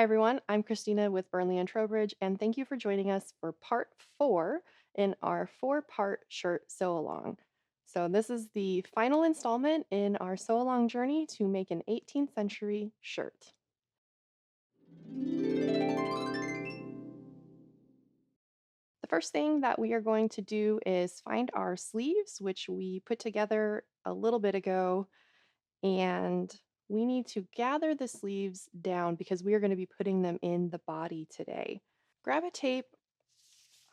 everyone. I'm Christina with Burnley and Trowbridge, and thank you for joining us for part 4 in our 4-part shirt sew along. So, this is the final installment in our sew along journey to make an 18th century shirt. The first thing that we are going to do is find our sleeves, which we put together a little bit ago, and we need to gather the sleeves down because we are going to be putting them in the body today. Grab a tape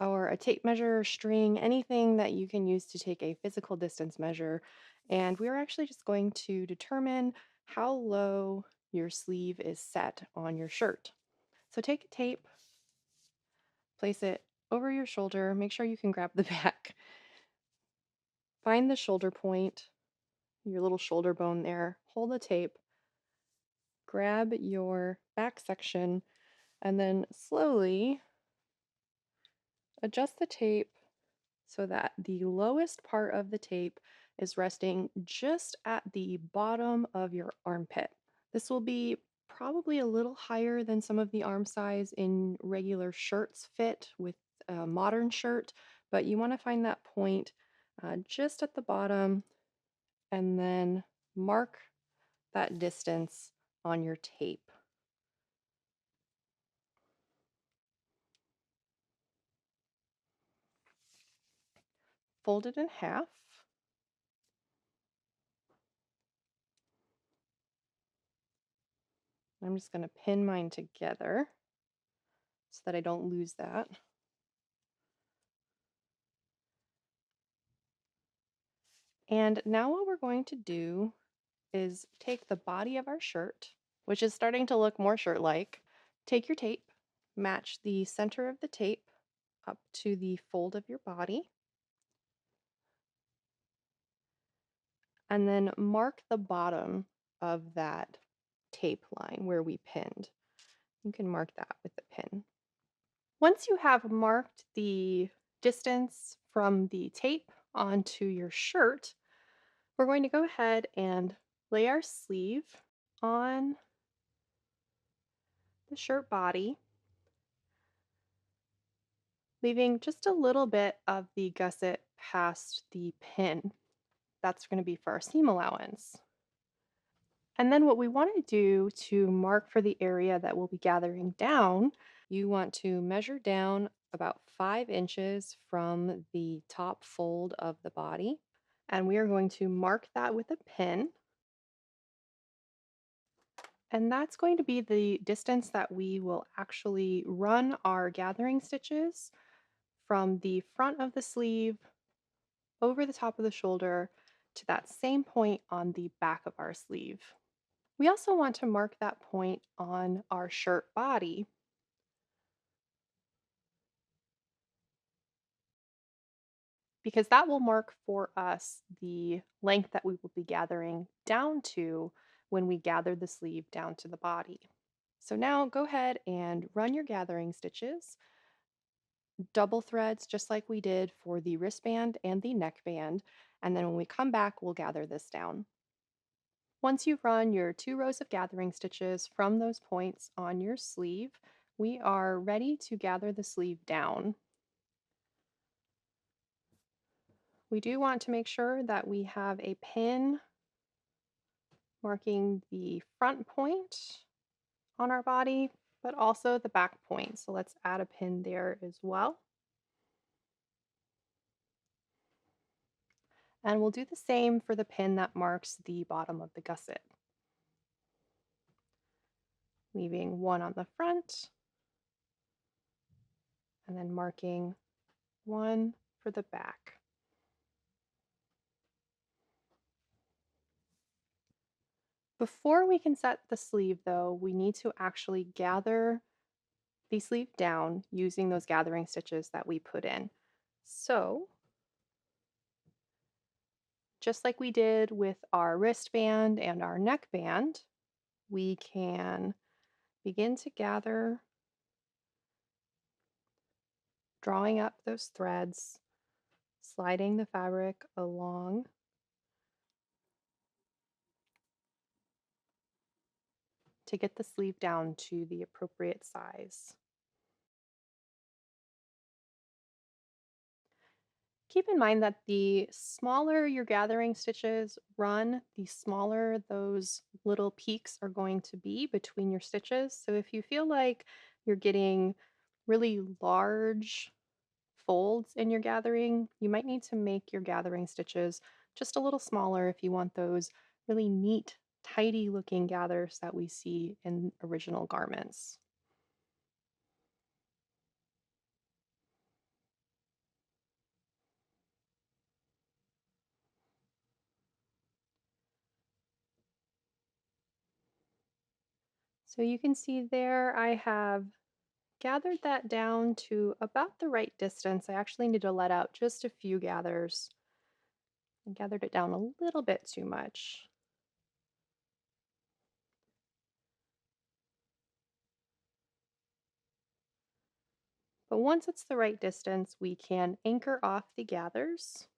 or a tape measure, string, anything that you can use to take a physical distance measure. And we're actually just going to determine how low your sleeve is set on your shirt. So take a tape, place it over your shoulder, make sure you can grab the back. Find the shoulder point, your little shoulder bone there, hold the tape, grab your back section, and then slowly adjust the tape so that the lowest part of the tape is resting just at the bottom of your armpit. This will be probably a little higher than some of the arm size in regular shirts fit with a modern shirt, but you want to find that point just at the bottom and then mark that distance on your tape. Fold it in half. I'm just going to pin mine together so that I don't lose that. And now what we're going to do is take the body of our shirt, which is starting to look more shirt-like. Take your tape, match the center of the tape up to the fold of your body, and then mark the bottom of that tape line where we pinned. You can mark that with a pin. Once you have marked the distance from the tape onto your shirt, we're going to go ahead and lay our sleeve on the shirt body, leaving just a little bit of the gusset past the pin. That's going to be for our seam allowance. And then what we want to do to mark for the area that we'll be gathering down, you want to measure down about 5 inches from the top fold of the body. And we are going to mark that with a pin. And that's going to be the distance that we will actually run our gathering stitches from the front of the sleeve over the top of the shoulder to that same point on the back of our sleeve. We also want to mark that point on our shirt body because that will mark for us the length that we will be gathering down to when we gather the sleeve down to the body. So now go ahead and run your gathering stitches, double threads just like we did for the wristband and the neckband, and then when we come back, we'll gather this down. Once you've run your 2 rows of gathering stitches from those points on your sleeve, we are ready to gather the sleeve down. We do want to make sure that we have a pin marking the front point on our body, but also the back point. So let's add a pin there as well. And we'll do the same for the pin that marks the bottom of the gusset. Leaving one on the front and then marking one for the back. Before we can set the sleeve though, we need to actually gather the sleeve down using those gathering stitches that we put in. So, just like we did with our wristband and our neckband, we can begin to gather, drawing up those threads, sliding the fabric along. to get the sleeve down to the appropriate size. Keep in mind that the smaller your gathering stitches run, the smaller those little peaks are going to be between your stitches. So if you feel like you're getting really large folds in your gathering, you might need to make your gathering stitches just a little smaller if you want those really neat, tidy looking gathers that we see in original garments. So you can see there I have gathered that down to about the right distance. I actually need to let out just a few gathers. I gathered it down a little bit too much. But once it's the right distance, we can anchor off the gathers.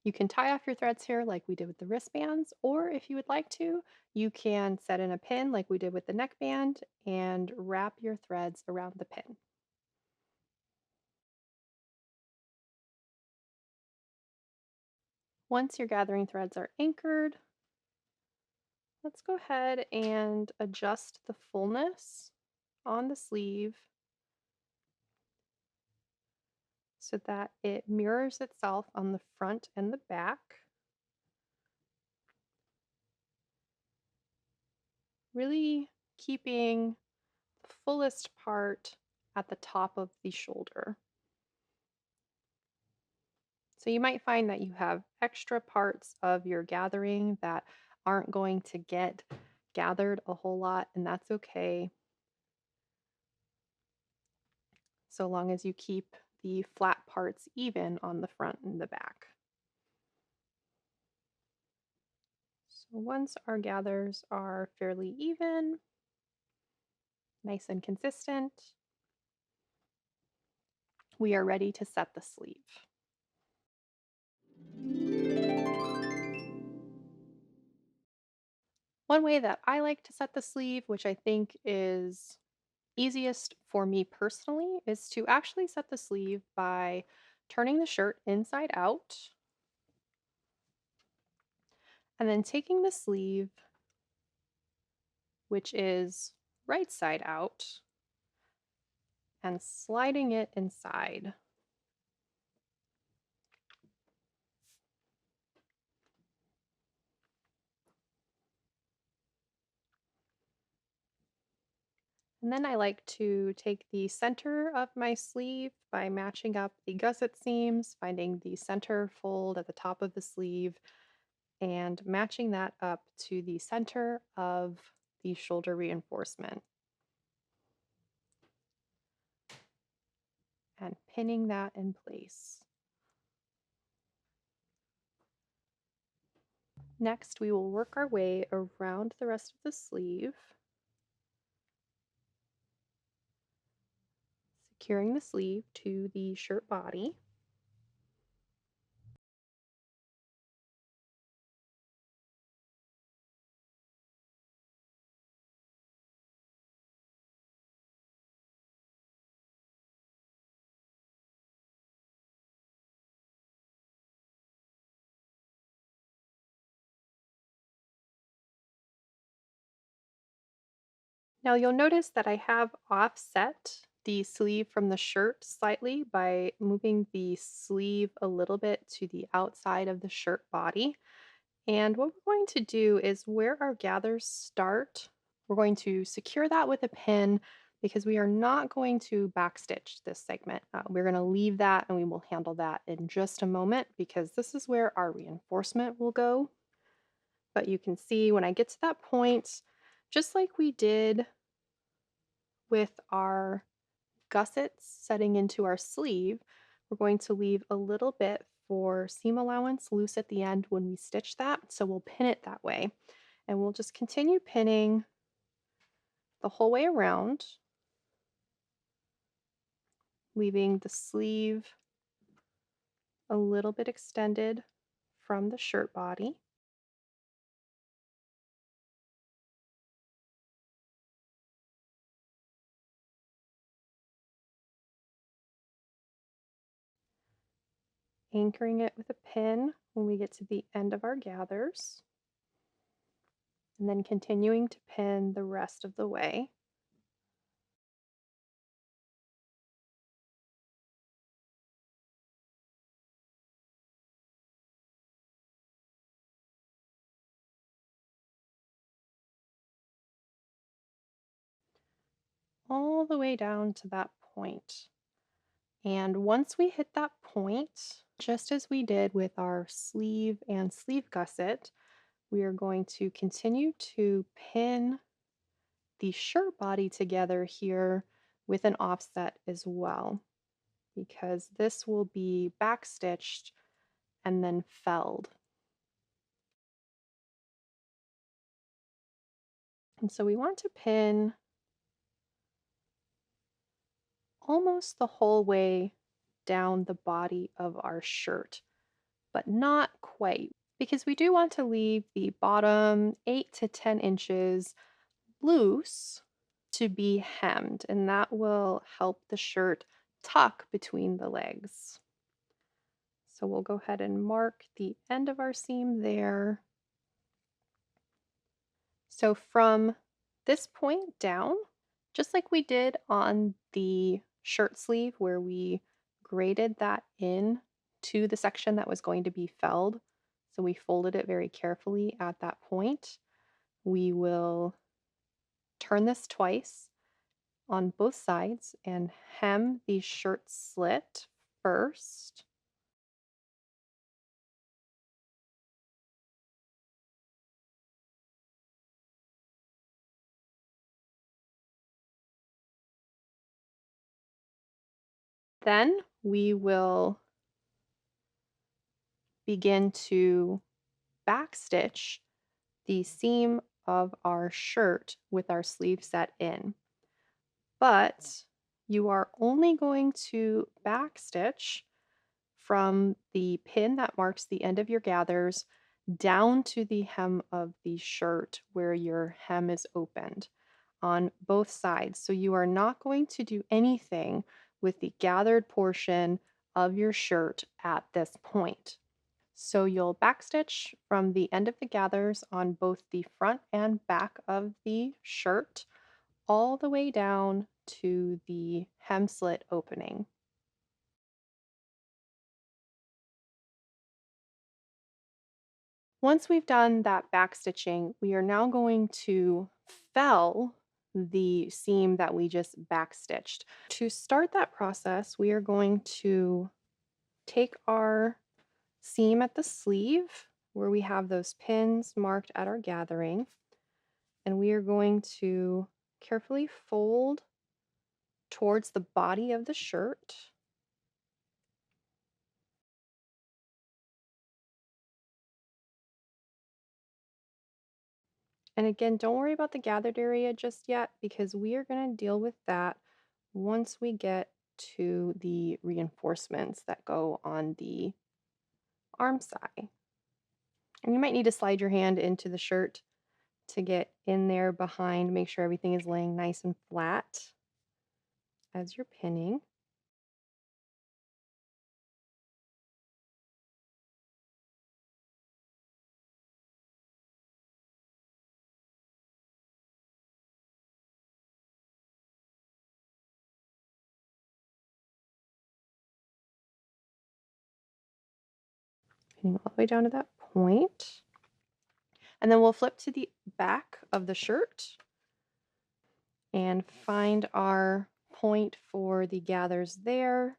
You can tie off your threads here like we did with the wristbands, or if you would like to, you can set in a pin like we did with the neckband and wrap your threads around the pin. Once your gathering threads are anchored, let's go ahead and adjust the fullness on the sleeve so that it mirrors itself on the front and the back, really keeping the fullest part at the top of the shoulder. So you might find that you have extra parts of your gathering that aren't going to get gathered a whole lot, and that's okay, so long as you keep the flat parts even on the front and the back. So once our gathers are fairly even, nice and consistent, we are ready to set the sleeve. One way that I like to set the sleeve, which I think is easiest for me personally, is to actually set the sleeve by turning the shirt inside out and then taking the sleeve, which is right side out, and sliding it inside. And then I like to take the center of my sleeve by matching up the gusset seams, finding the center fold at the top of the sleeve, and matching that up to the center of the shoulder reinforcement and pinning that in place. Next, we will work our way around the rest of the sleeve, securing the sleeve to the shirt body. Now you'll notice that I have offset the sleeve from the shirt slightly by moving the sleeve a little bit to the outside of the shirt body. And what we're going to do is where our gathers start, we're going to secure that with a pin because we are not going to backstitch this segment. We're going to leave that and we will handle that in just a moment because this is where our reinforcement will go. But you can see when I get to that point, just like we did with our gussets setting into our sleeve, we're going to leave a little bit for seam allowance loose at the end when we stitch that. So we'll pin it that way. And we'll just continue pinning the whole way around, leaving the sleeve a little bit extended from the shirt body. anchoring it with a pin when we get to the end of our gathers, and then continuing to pin the rest of the way. All the way down to that point. And once we hit that point, just as we did with our sleeve and sleeve gusset, we are going to continue to pin the shirt body together here with an offset as well, because this will be backstitched and then felled. And so we want to pin almost the whole way down the body of our shirt, but not quite, because we do want to leave the bottom 8 to 10 inches loose to be hemmed, and that will help the shirt tuck between the legs. So we'll go ahead and mark the end of our seam there. So from this point down, just like we did on the shirt sleeve where we graded that in to the section that was going to be felled, so we folded it very carefully at that point, we will turn this twice on both sides and hem the shirt slit first. Then we will begin to backstitch the seam of our shirt with our sleeve set in. But you are only going to backstitch from the pin that marks the end of your gathers down to the hem of the shirt where your hem is opened on both sides. So you are not going to do anything with the gathered portion of your shirt at this point. So you'll backstitch from the end of the gathers on both the front and back of the shirt all the way down to the hem slit opening. Once we've done that backstitching, we are now going to fell the seam that we just backstitched. To start that process, we are going to take our seam at the sleeve where we have those pins marked at our gathering, and we are going to carefully fold towards the body of the shirt. And again, don't worry about the gathered area just yet because we are going to deal with that once we get to the reinforcements that go on the arm side. And you might need to slide your hand into the shirt to get in there behind, make sure everything is laying nice and flat as you're pinning. Pinning all the way down to that point. And then we'll flip to the back of the shirt and find our point for the gathers there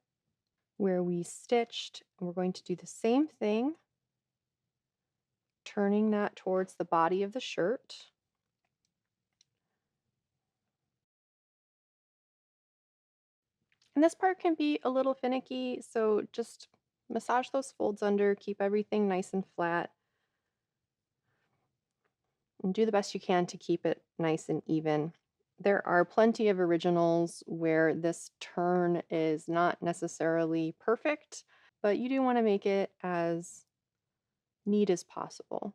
where we stitched. And we're going to do the same thing, turning that towards the body of the shirt. And this part can be a little finicky, so just massage those folds under, keep everything nice and flat, and do the best you can to keep it nice and even. There are plenty of originals where this turn is not necessarily perfect, but you do want to make it as neat as possible.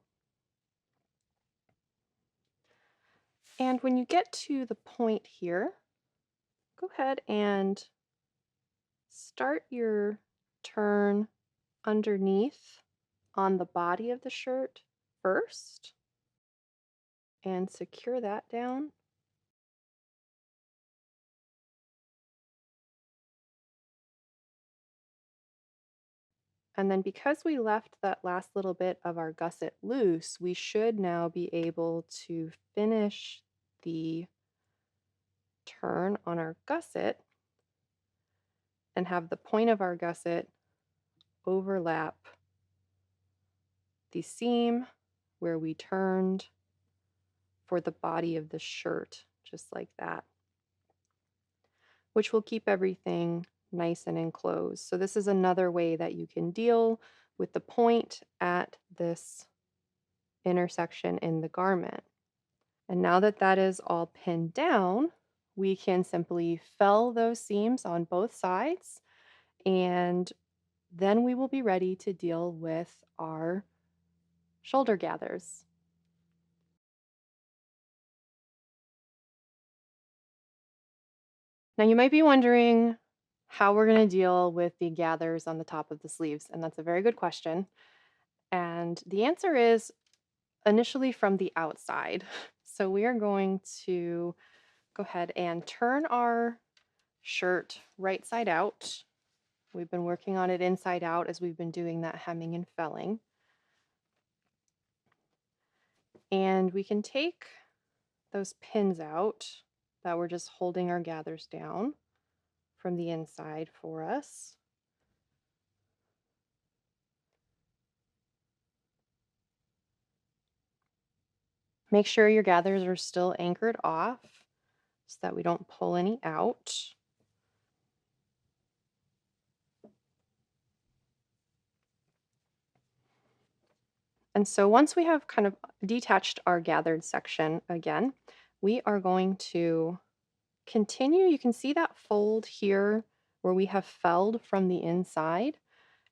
And when you get to the point here, go ahead and start your turn underneath on the body of the shirt first and secure that down. And then because we left that last little bit of our gusset loose, we should now be able to finish the turn on our gusset and have the point of our gusset overlap the seam where we turned for the body of the shirt, just like that, which will keep everything nice and enclosed. So this is another way that you can deal with the point at this intersection in the garment. And now that that is all pinned down, we can simply fell those seams on both sides, and then we will be ready to deal with our shoulder gathers. Now you might be wondering how we're going to deal with the gathers on the top of the sleeves, and that's a very good question. And the answer is initially from the outside. So we are going to go ahead and turn our shirt right side out. We've been working on it inside out as we've been doing that hemming and felling. And we can take those pins out that were just holding our gathers down from the inside for us. Make sure your gathers are still anchored off so that we don't pull any out. And so once we have kind of detached our gathered section again, we are going to continue. You can see that fold here where we have felled from the inside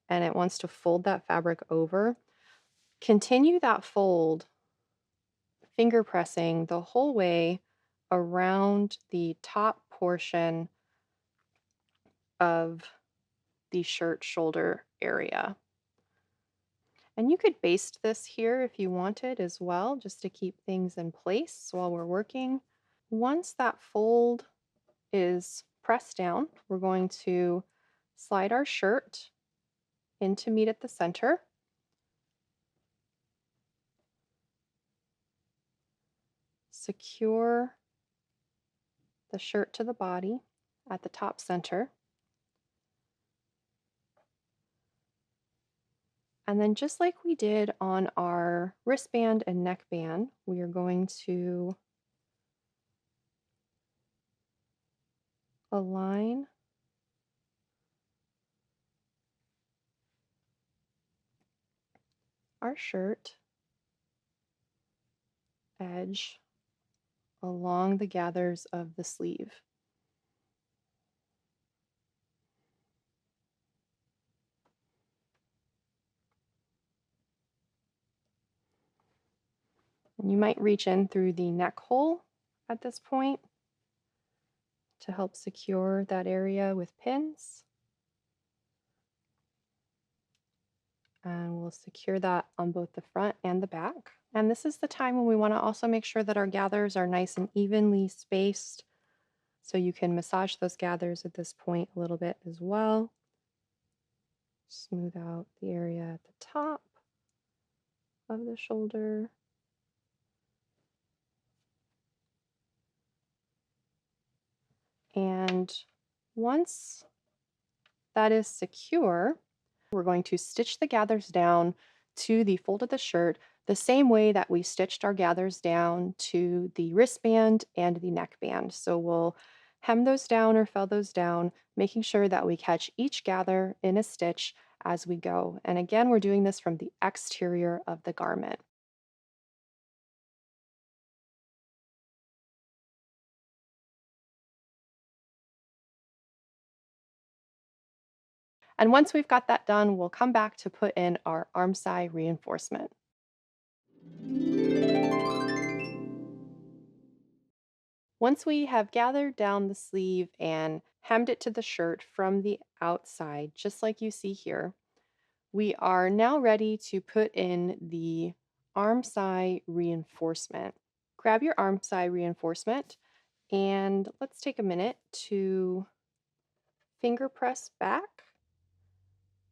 and it wants to fold that fabric over. Continue that fold, finger pressing the whole way around the top portion of the shirt shoulder area. And you could baste this here if you wanted as well, just to keep things in place while we're working. Once that fold is pressed down, we're going to slide our shirt in to meet at the center. Secure the shirt to the body at the top center. And then just like we did on our wristband and neckband, we are going to align our shirt edge along the gathers of the sleeve. And you might reach in through the neck hole at this point to help secure that area with pins. And we'll secure that on both the front and the back. And this is the time when we want to also make sure that our gathers are nice and evenly spaced. So you can massage those gathers at this point a little bit as well. Smooth out the area at the top of the shoulder. And once that is secure, we're going to stitch the gathers down to the fold of the shirt the same way that we stitched our gathers down to the wristband and the neckband. So we'll hem those down or fell those down, making sure that we catch each gather in a stitch as we go. And again, we're doing this from the exterior of the garment. And once we've got that done, we'll come back to put in our armscye reinforcement. Once we have gathered down the sleeve and hemmed it to the shirt from the outside, just like you see here, We are now ready to put in the arm side reinforcement. Grab your arm side reinforcement and let's take a minute to finger press back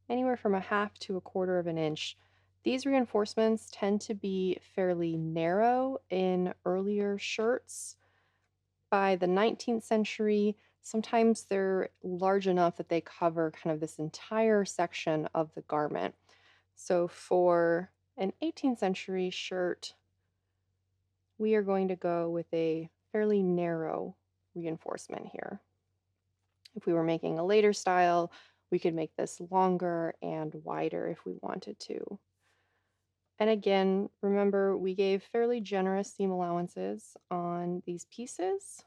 anywhere from a half to a quarter of an inch. These reinforcements tend to be fairly narrow in earlier shirts. By the 19th century, sometimes they're large enough that they cover kind of this entire section of the garment. So for an 18th century shirt, we are going to go with a fairly narrow reinforcement here. If we were making a later style, we could make this longer and wider if we wanted to. And again, remember we gave fairly generous seam allowances on these pieces.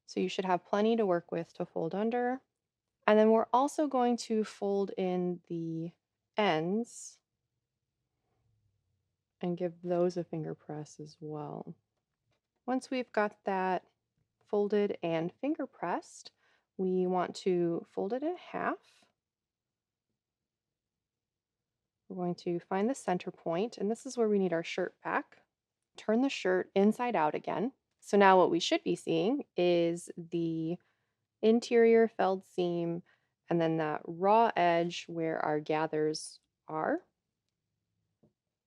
So you should have plenty to work with to fold under. And then we're also going to fold in the ends and give those a finger press as well. Once we've got that folded and finger pressed, we want to fold it in half. We're going to find the center point, and this is where we need our shirt back. Turn the shirt inside out again. So now what we should be seeing is the interior felled seam and then that raw edge where our gathers are.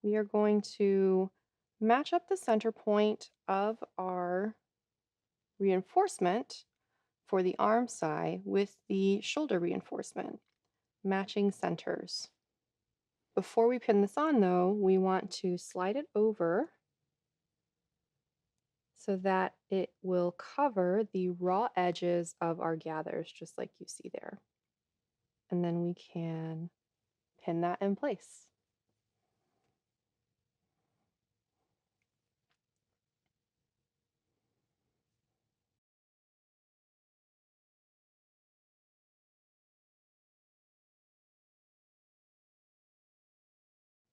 We are going to match up the center point of our reinforcement for the arm side with the shoulder reinforcement, matching centers. Before we pin this on though, we want to slide it over so that it will cover the raw edges of our gathers, just like you see there. And then we can pin that in place.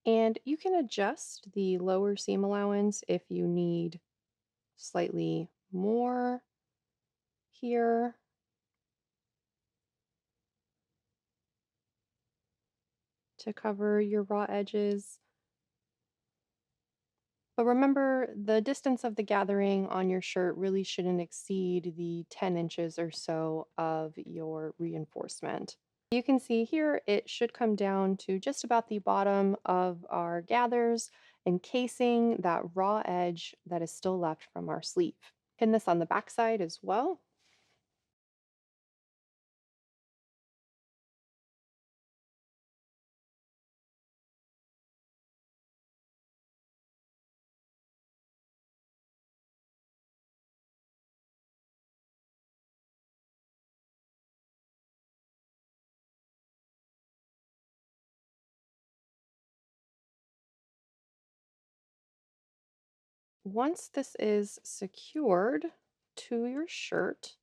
And you can adjust the lower seam allowance if you need slightly more here. To cover your raw edges. But remember, the distance of the gathering on your shirt really shouldn't exceed the 10 inches or so of your reinforcement. You can see here it should come down to just about the bottom of our gathers, encasing that raw edge that is still left from our sleeve. Pin this on the back side as well. Once this is secured to your shirt,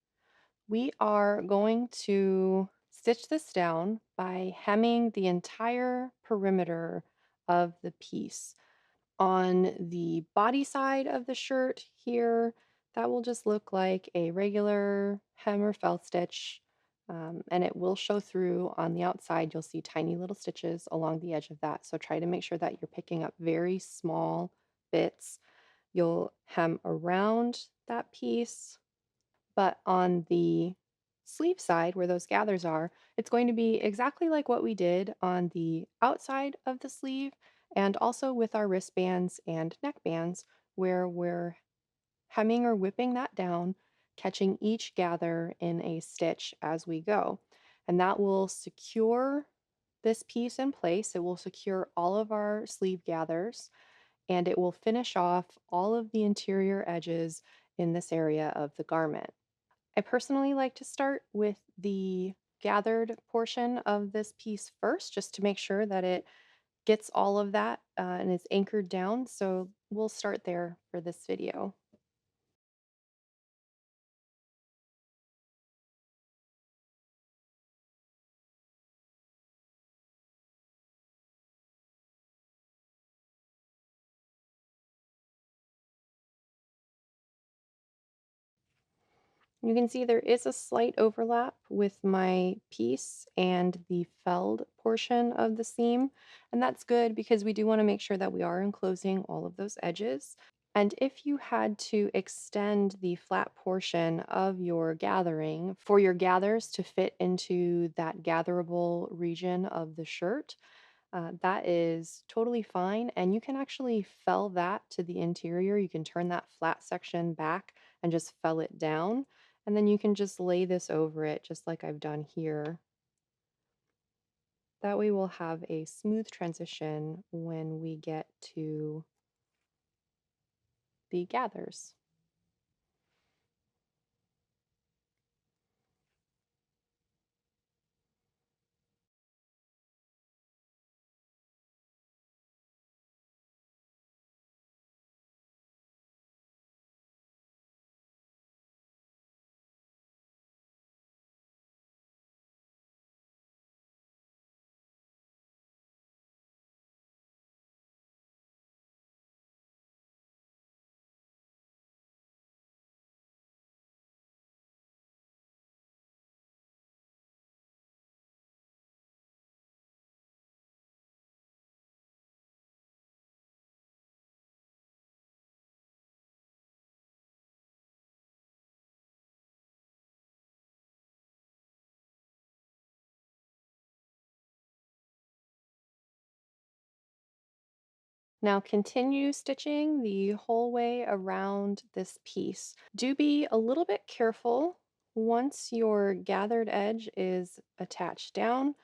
we are going to stitch this down by hemming the entire perimeter of the piece. On the body side of the shirt here, that will just look like a regular hem or fell stitch, and it will show through on the outside. You'll see tiny little stitches along the edge of that. So try to make sure that you're picking up very small bits. You'll hem around that piece, but on the sleeve side where those gathers are, it's going to be exactly like what we did on the outside of the sleeve and also with our wristbands and neckbands where we're hemming or whipping that down, catching each gather in a stitch as we go. And that will secure this piece in place. It will secure all of our sleeve gathers and it will finish off all of the interior edges in this area of the garment. I personally like to start with the gathered portion of this piece first, just to make sure that it gets all of that and is anchored down. So we'll start there for this video. You can see there is a slight overlap with my piece and the felled portion of the seam, and that's good because we do want to make sure that we are enclosing all of those edges. And if you had to extend the flat portion of your gathering for your gathers to fit into that gatherable region of the shirt, that is totally fine. And you can actually fell that to the interior. You can turn that flat section back and just fell it down. And then you can just lay this over it, just like I've done here. That way we'll have a smooth transition when we get to the gathers. Now continue stitching the whole way around this piece. Do be a little bit careful once your gathered edge is attached down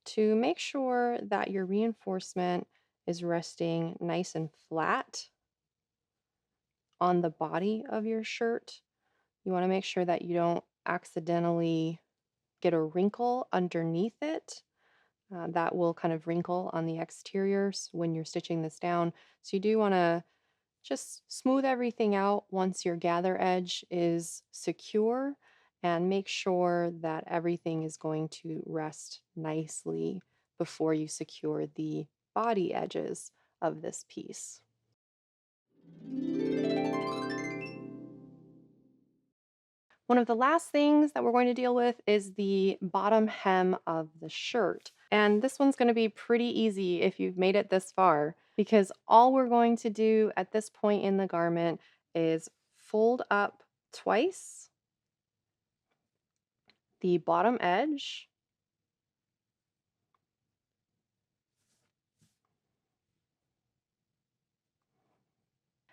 to make sure that your reinforcement is resting nice and flat on the body of your shirt. You want to make sure that you don't accidentally get a wrinkle underneath it. That will kind of wrinkle on the exteriors when you're stitching this down. So you do want to just smooth everything out once your gather edge is secure and make sure that everything is going to rest nicely before you secure the body edges of this piece. One of the last things that we're going to deal with is the bottom hem of the shirt. And this one's going to be pretty easy if you've made it this far, because all we're going to do at this point in the garment is fold up twice the bottom edge.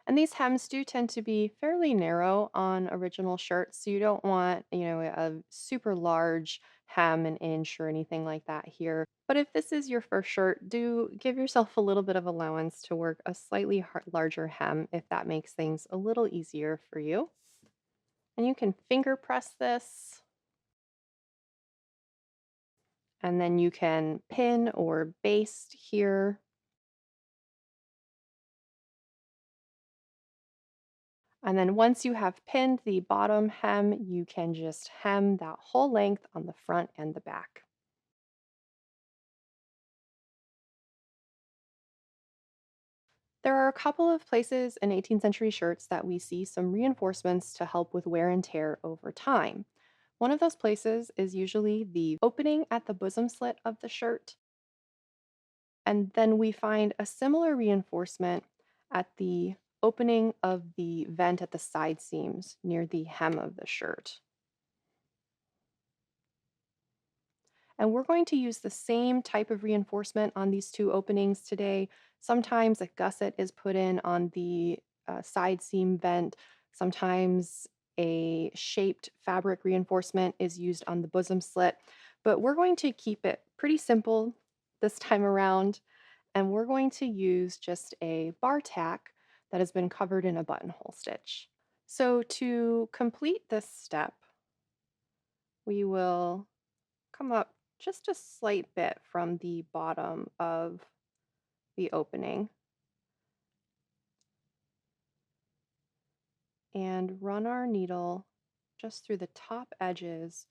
And these hems do tend to be fairly narrow on original shirts, so you don't want, a super large hem, an inch or anything like that here. But if this is your first shirt, do give yourself a little bit of allowance to work a slightly larger hem if that makes things a little easier for you. And you can finger press this, and then you can pin or baste here. And then once you have pinned the bottom hem, you can just hem that whole length on the front and the back. There are a couple of places in 18th century shirts that we see some reinforcements to help with wear and tear over time. One of those places is usually the opening at the bosom slit of the shirt. And then we find a similar reinforcement at the opening of the vent at the side seams near the hem of the shirt. And we're going to use the same type of reinforcement on these two openings today. Sometimes a gusset is put in on the side seam vent. Sometimes a shaped fabric reinforcement is used on the bosom slit. But we're going to keep it pretty simple this time around. And we're going to use just a bar tack that has been covered in a buttonhole stitch. So to complete this step, we will come up just a slight bit from the bottom of the opening and run our needle just through the top edges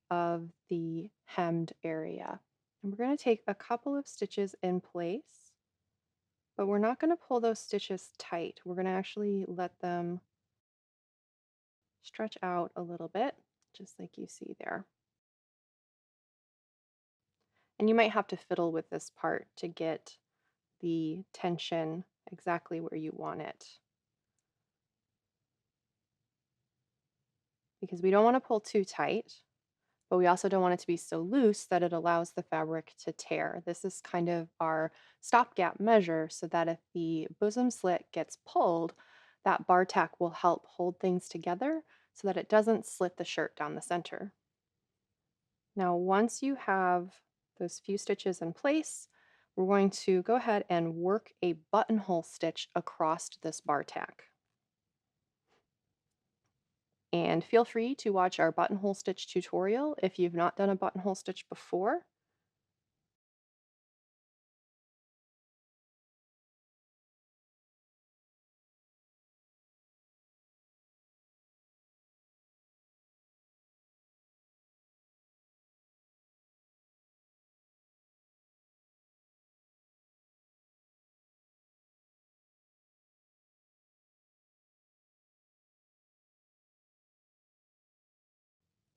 of the hemmed area. And we're going to take a couple of stitches in place, but we're not going to pull those stitches tight. We're going to actually let them stretch out a little bit. just like you see there. And you might have to fiddle with this part to get the tension exactly where you want it, because we don't want to pull too tight, but we also don't want it to be so loose that it allows the fabric to tear. This is kind of our stopgap measure so that if the bosom slit gets pulled, that bar tack will help hold things together so that it doesn't slit the shirt down the center. Now, once you have those few stitches in place, we're going to go ahead and work a buttonhole stitch across this bar tack. And feel free to watch our buttonhole stitch tutorial if you've not done a buttonhole stitch before.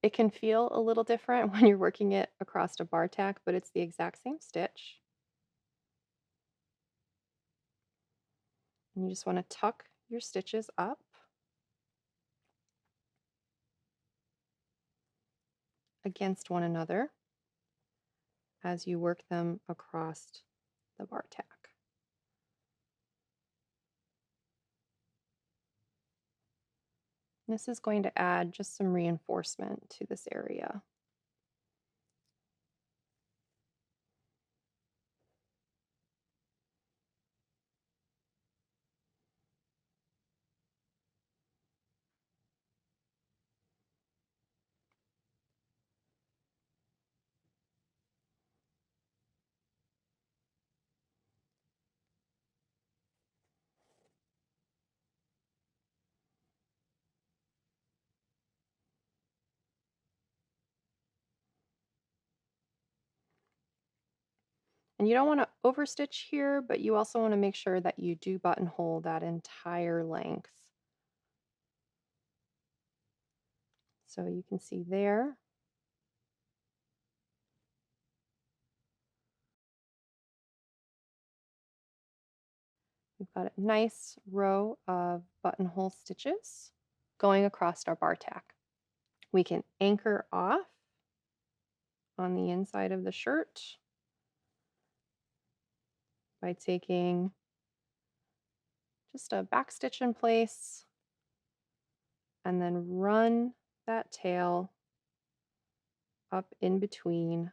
It can feel a little different when you're working it across a bar tack, but it's the exact same stitch. And you just want to tuck your stitches up against one another as you work them across the bar tack. This is going to add just some reinforcement to this area. And you don't want to overstitch here, but you also want to make sure that you do buttonhole that entire length. So you can see there. We've got a nice row of buttonhole stitches going across our bar tack. We can anchor off on the inside of the shirt by taking just a back stitch in place and then run that tail up in between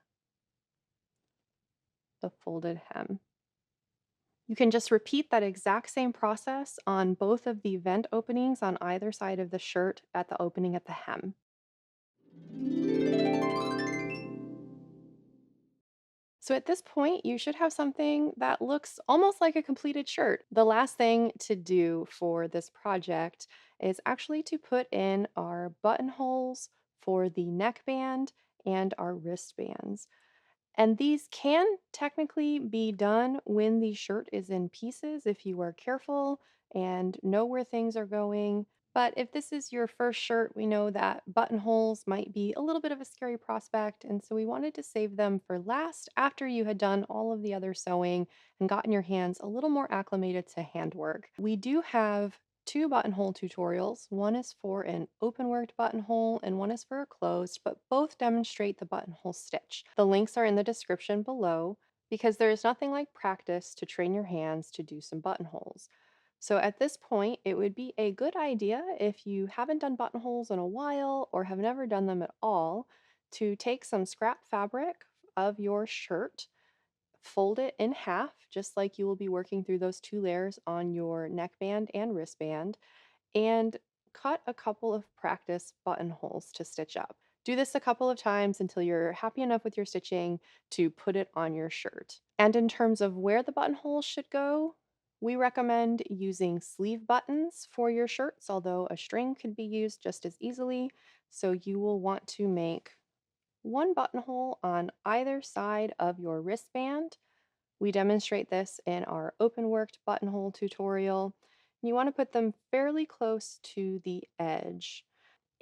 the folded hem. You can just repeat that exact same process on both of the vent openings on either side of the shirt at the opening at the hem. So at this point, you should have something that looks almost like a completed shirt. The last thing to do for this project is actually to put in our buttonholes for the neckband and our wristbands. And these can technically be done when the shirt is in pieces if you are careful and know where things are going. But if this is your first shirt, we know that buttonholes might be a little bit of a scary prospect. And so we wanted to save them for last after you had done all of the other sewing and gotten your hands a little more acclimated to handwork. We do have two buttonhole tutorials. One is for an open worked buttonhole and one is for a closed, but both demonstrate the buttonhole stitch. The links are in the description below because there is nothing like practice to train your hands to do some buttonholes. So at this point, it would be a good idea if you haven't done buttonholes in a while or have never done them at all to take some scrap fabric of your shirt, fold it in half, just like you will be working through those two layers on your neckband and wristband, and cut a couple of practice buttonholes to stitch up. Do this a couple of times until you're happy enough with your stitching to put it on your shirt. And in terms of where the buttonholes should go, we recommend using sleeve buttons for your shirts, although a string could be used just as easily. So you will want to make one buttonhole on either side of your wristband. We demonstrate this in our open worked buttonhole tutorial. You want to put them fairly close to the edge.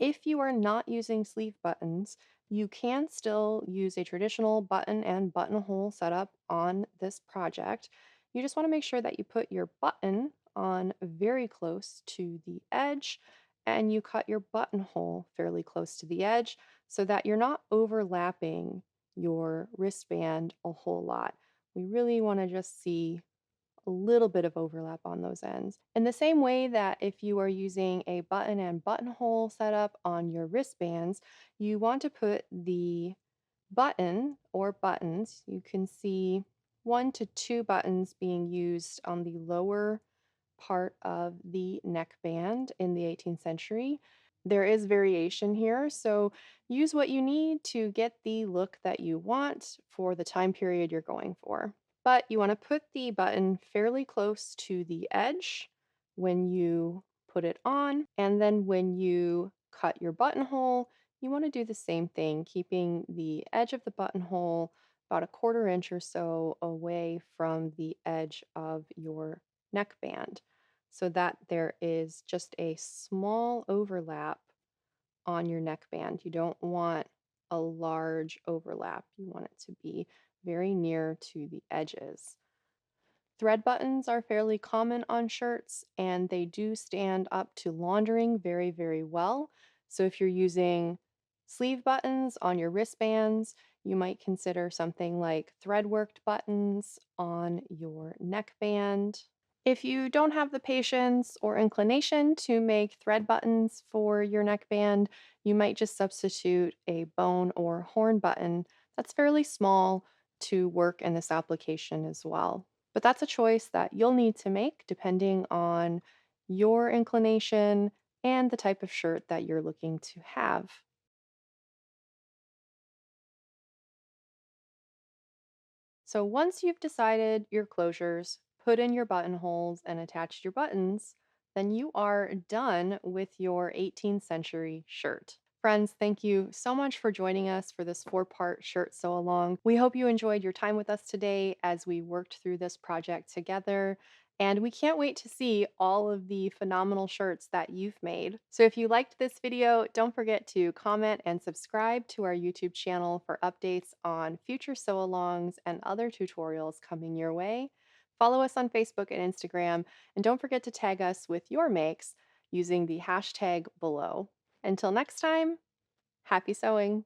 If you are not using sleeve buttons, you can still use a traditional button and buttonhole setup on this project. You just want to make sure that you put your button on very close to the edge and you cut your buttonhole fairly close to the edge so that you're not overlapping your wristband a whole lot. We really want to just see a little bit of overlap on those ends. In the same way that if you are using a button and buttonhole setup on your wristbands, you want to put the button or buttons, you can see 1 to 2 buttons being used on the lower part of the neckband in the 18th century. There is variation here, so use what you need to get the look that you want for the time period you're going for. But you want to put the button fairly close to the edge when you put it on, and then when you cut your buttonhole, you want to do the same thing, keeping the edge of the buttonhole about 1/4 inch or so away from the edge of your neckband so that there is just a small overlap on your neckband. You don't want a large overlap. You want it to be very near to the edges. Thread buttons are fairly common on shirts and they do stand up to laundering very, very well. So if you're using sleeve buttons on your wristbands, you might consider something like thread worked buttons on your neckband. If you don't have the patience or inclination to make thread buttons for your neckband, you might just substitute a bone or horn button that's fairly small to work in this application as well. But that's a choice that you'll need to make depending on your inclination and the type of shirt that you're looking to have. So once you've decided your closures, put in your buttonholes, and attached your buttons, then you are done with your 18th century shirt. Friends, thank you so much for joining us for this 4-part shirt sew along. We hope you enjoyed your time with us today as we worked through this project together. And we can't wait to see all of the phenomenal shirts that you've made. So if you liked this video, don't forget to comment and subscribe to our YouTube channel for updates on future sew-alongs and other tutorials coming your way. Follow us on Facebook and Instagram, and don't forget to tag us with your makes using the hashtag below. Until next time, happy sewing!